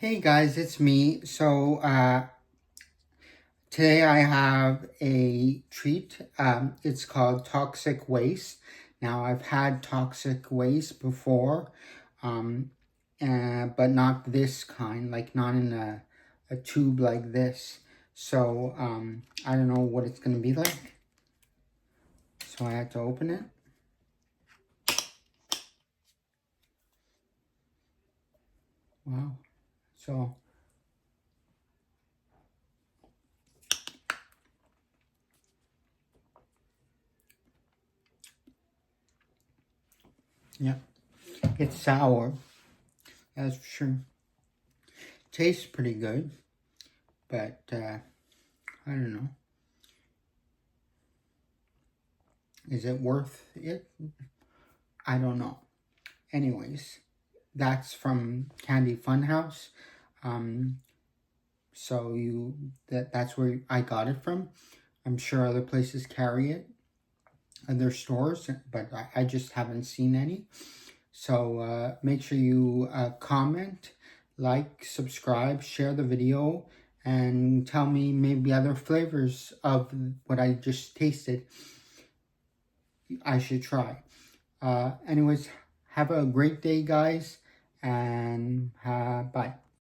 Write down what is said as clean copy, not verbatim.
Hey guys, it's me. Today I have a treat. It's called Toxic Waste. Now, I've had toxic waste before, um, but not this kind, like not in a tube like this. I don't know what it's going to be like. So I had to open it. Wow. So, yeah, it's sour, that's for sure. Tastes pretty good, but I don't know. Is it worth it? I don't know. Anyways, that's from Candy Funhouse. Um, that's where I got it from. I'm sure other places carry it, other stores, but I just haven't seen any. So make sure you comment, like, subscribe, share the video, and tell me maybe other flavors of what I just tasted I should try. Anyways, have a great day, guys, and bye.